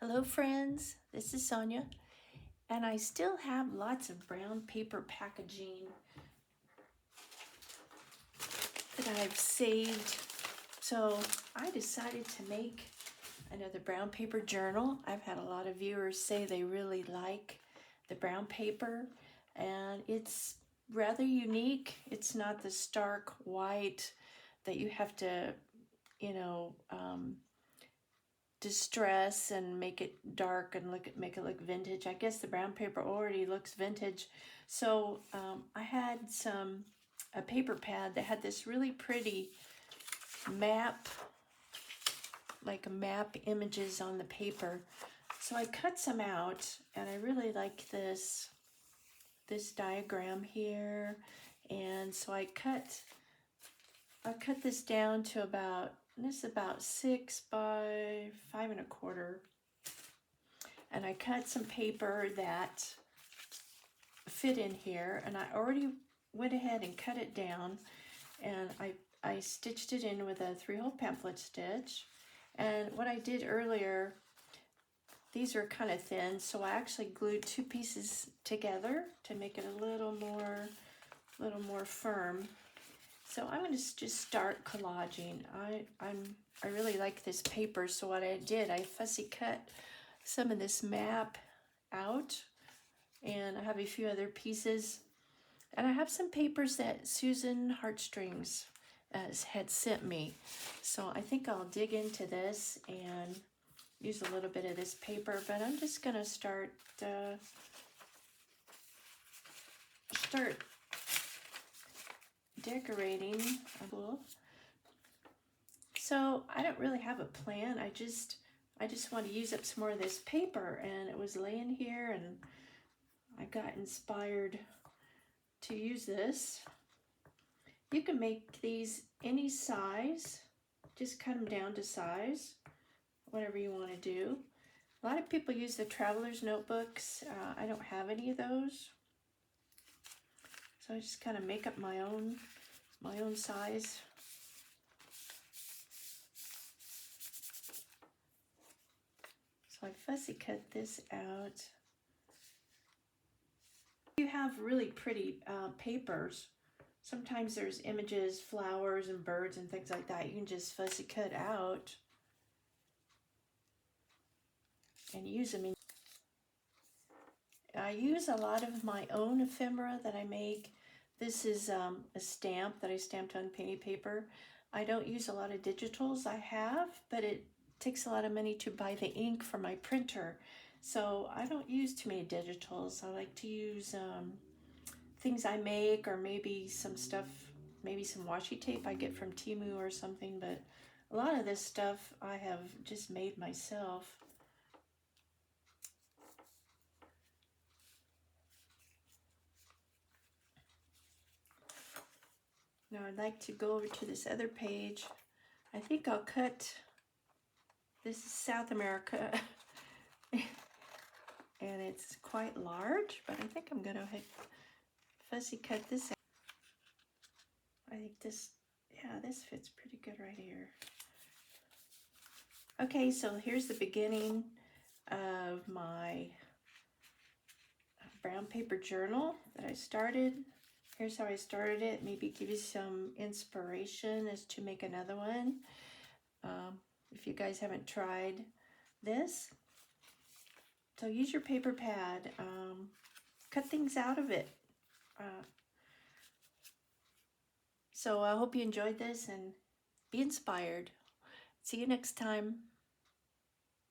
Hello friends, this is Sonia, and I still have lots of brown paper packaging that I've saved. So I decided to make another brown paper journal. I've had a lot of viewers say they really like the brown paper, and it's rather unique. It's not the stark white that you have to, you know, distress and make it dark and make it look vintage. I guess the brown paper already looks vintage. So I had a paper pad that had this really pretty map, like map images on the paper. So I cut some out, and I really like this diagram here. And so I cut this down to about, this is about 6 by 5.25. And I cut some paper that fit in here, and I already went ahead and cut it down, and I stitched it in with a 3-hole pamphlet stitch. And what I did earlier, these are kind of thin, so I actually glued 2 pieces together to make it a little more firm. So I'm going to just start collaging. I really like this paper, so what I did, I fussy cut some of this map out, and I have a few other pieces, and I have some papers that Susan Heartstrings had sent me. So I think I'll dig into this and use a little bit of this paper, but I'm just going to start decorating. So I don't really have a plan. I just want to use up some more of this paper, and it was laying here, and I got inspired to use this. You can make these any size, just cut them down to size, whatever you want to do. A lot of people use the traveler's notebooks. I don't have any of those, so I just kind of make up my own size. So I fussy cut this out. You have really pretty papers. Sometimes there's images, flowers and birds and things like that. You can just fussy cut out and use them. I use a lot of my own ephemera that I make. This is a stamp that I stamped on penny paper. I don't use a lot of digitals. I have, but it takes a lot of money to buy the ink for my printer. So I don't use too many digitals. I like to use things I make, or maybe some stuff, maybe some washi tape I get from Temu or something, but a lot of this stuff I have just made myself. Now I'd like to go over to this other page. I think I'll cut, this is South America, and it's quite large, but I think I'm going to fussy cut this out. I think this, yeah, this fits pretty good right here. Okay, so here's the beginning of my brown paper journal that I started. Here's how I started it. Maybe give you some inspiration as to make another one. If you guys haven't tried this. So use your paper pad. Cut things out of it. So I hope you enjoyed this and be inspired. See you next time.